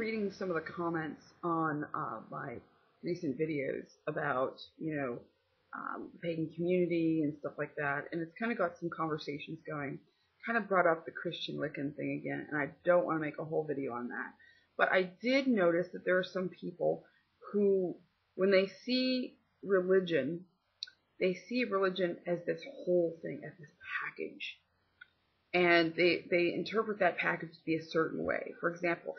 reading some of the comments on my recent videos about, the pagan community and stuff like that, and it's kind of got some conversations going. Kind of brought up the Christian Wiccan thing again, and I don't want to make a whole video on that. But I did notice that there are some people who, when they see religion as this whole thing, as this package. And they interpret that package to be a certain way. For example,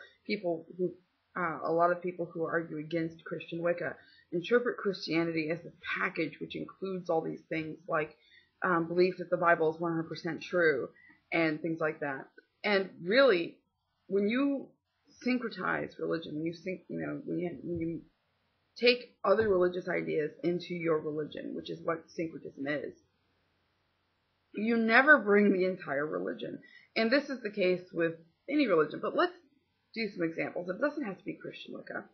a lot of people who argue against Christian Wicca interpret Christianity as this package which includes all these things like belief that the Bible is 100% true and things like that. And really, when you syncretize religion, when you take other religious ideas into your religion, which is what syncretism is, you never bring the entire religion. And this is the case with any religion. But let's do some examples. It doesn't have to be Christian Wicca.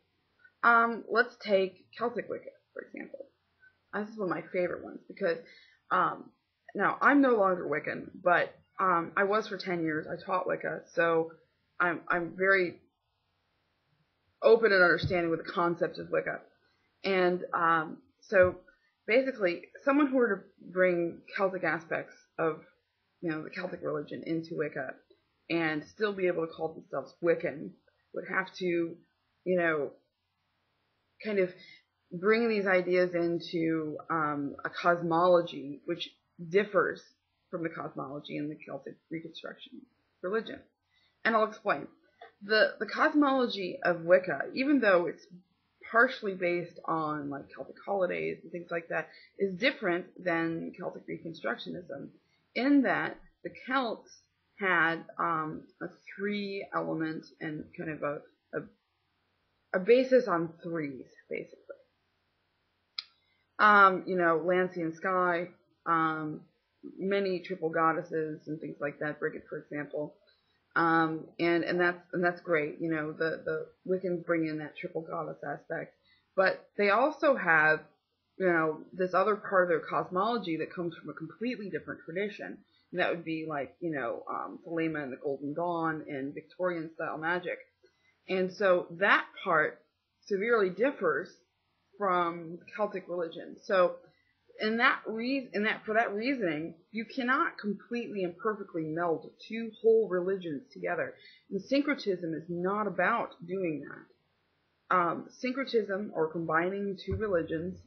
Let's take Celtic Wicca, for example. This is one of my favorite ones because, now, I'm no longer Wiccan, but I was for 10 years. I taught Wicca, so I'm very open and understanding with the concept of Wicca. And so basically, someone who were to bring Celtic aspects of, the Celtic religion into Wicca and still be able to call themselves Wiccan would have to, kind of bring these ideas into a cosmology which differs from the cosmology in the Celtic Reconstruction religion. And I'll explain. The cosmology of Wicca, even though it's partially based on like Celtic holidays and things like that, is different than Celtic Reconstructionism in that the Celts had a three-element and kind of a basis on threes, basically. Land, sea, and sky, many triple goddesses and things like that, Brigid, for example. And that's great. The Wiccans bring in that triple goddess aspect, but they also have, this other part of their cosmology that comes from a completely different tradition. And that would be like, Thelema and the Golden Dawn and Victorian style magic. And so that part severely differs from Celtic religion. So for that reasoning, you cannot completely and perfectly meld two whole religions together. And syncretism is not about doing that. Syncretism, or combining two religions,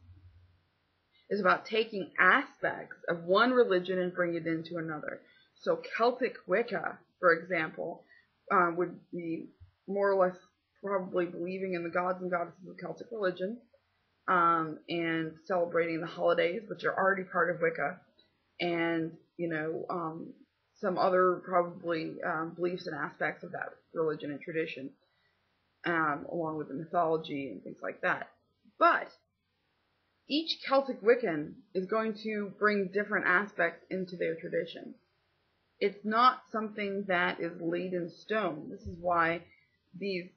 is about taking aspects of one religion and bringing it into another. So Celtic Wicca, for example, would be more or less probably believing in the gods and goddesses of Celtic religion, and celebrating the holidays, which are already part of Wicca, and, some other probably beliefs and aspects of that religion and tradition, along with the mythology and things like that. But each Celtic Wiccan is going to bring different aspects into their tradition. It's not something that is laid in stone. This is why these,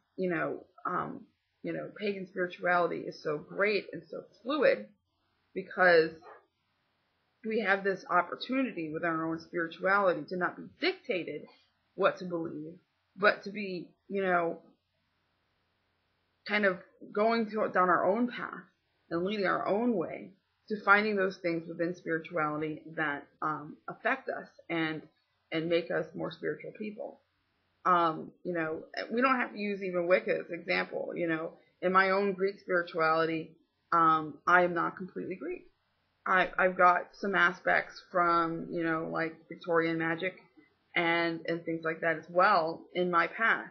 pagan spirituality is so great and so fluid, because we have this opportunity with our own spirituality to not be dictated what to believe, but to be, kind of going down our own path and leading our own way to finding those things within spirituality that affect us and make us more spiritual people. We don't have to use even Wicca as an example. In my own Greek spirituality, I am not completely Greek. I've got some aspects from, like Victorian magic and things like that as well in my path.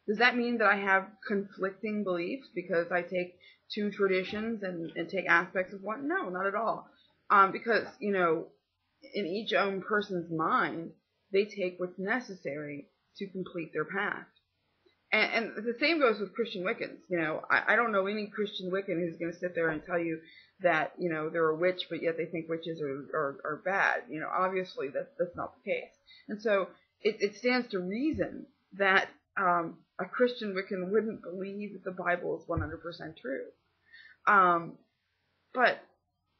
Does that mean that I have conflicting beliefs because I take two traditions and take aspects of one? No, not at all. Because, in each own person's mind, they take what's necessary to complete their path. And the same goes with Christian Wiccans. I don't know any Christian Wiccan who's going to sit there and tell you that, they're a witch, but yet they think witches are bad. Obviously that's not the case. And so it stands to reason that a Christian Wiccan wouldn't believe that the Bible is 100% true. But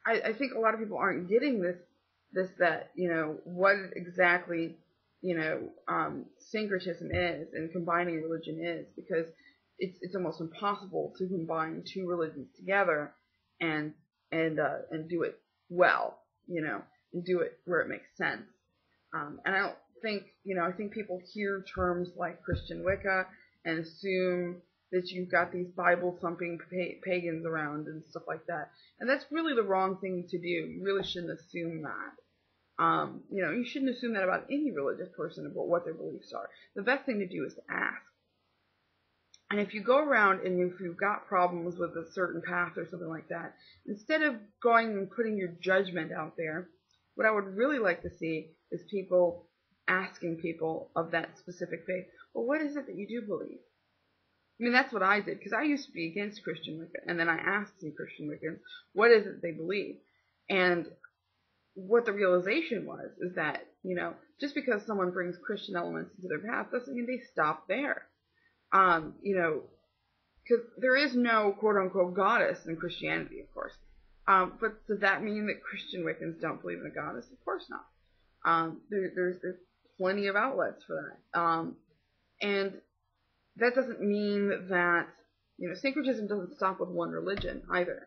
I think a lot of people aren't getting that what exactly syncretism is and combining religion is, because it's almost impossible to combine two religions together and do it well, and do it where it makes sense. And I don't think, I think people hear terms like Christian Wicca and assume that you've got these Bible-thumping pagans around and stuff like that. And that's really the wrong thing to do. You really shouldn't assume that. You shouldn't assume that about any religious person about what their beliefs are. The best thing to do is to ask. And if you go around and if you've got problems with a certain path or something like that, instead of going and putting your judgment out there, what I would really like to see is people asking people of that specific faith, well, what is it that you do believe? I mean, that's what I did, because I used to be against Christian Wicca, and then I asked some Christian Wiccans, what is it they believe? And what the realization was is that, just because someone brings Christian elements into their path doesn't mean they stop there. Because there is no quote-unquote goddess in Christianity, of course. But does that mean that Christian Wiccans don't believe in a goddess? Of course not. There's plenty of outlets for that. And that doesn't mean that, syncretism doesn't stop with one religion either.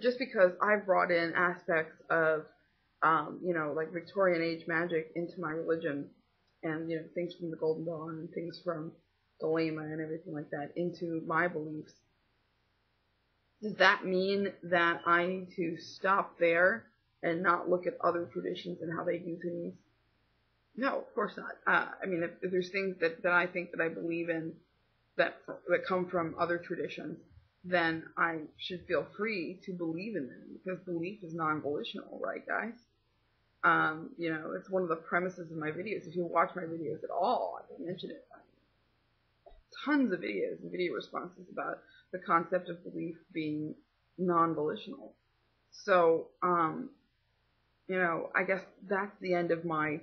Just because I've brought in aspects of, like Victorian age magic into my religion, and, things from the Golden Dawn and things from Thelema and everything like that into my beliefs, does that mean that I need to stop there and not look at other traditions and how they do things? No, of course not. I mean, if there's things that I think that I believe in that come from other traditions, then I should feel free to believe in them, because belief is non-volitional, right, guys? It's one of the premises of my videos. If you watch my videos at all, I can mention it. Tons of videos and video responses about the concept of belief being non-volitional. So, I guess that's the end of my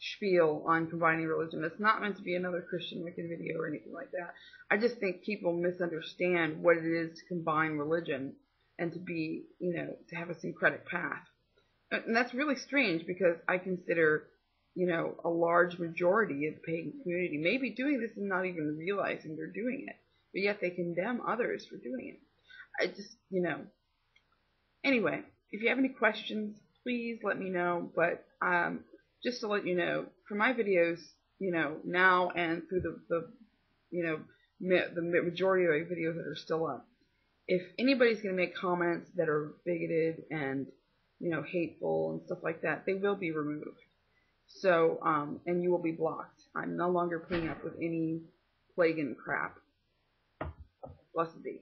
spiel on combining religion. It's not meant to be another Christian Wiccan video or anything like that. I just think people misunderstand what it is to combine religion and to be, to have a syncretic path. And that's really strange, because I consider, a large majority of the pagan community may be doing this and not even realizing they're doing it, but yet they condemn others for doing it. I just, Anyway, if you have any questions, please let me know. But just to let you know, for my videos, now and through the majority of my videos that are still up, if anybody's going to make comments that are bigoted and, hateful and stuff like that, they will be removed. So, and you will be blocked. I'm no longer putting up with any plague and crap. Blessed be.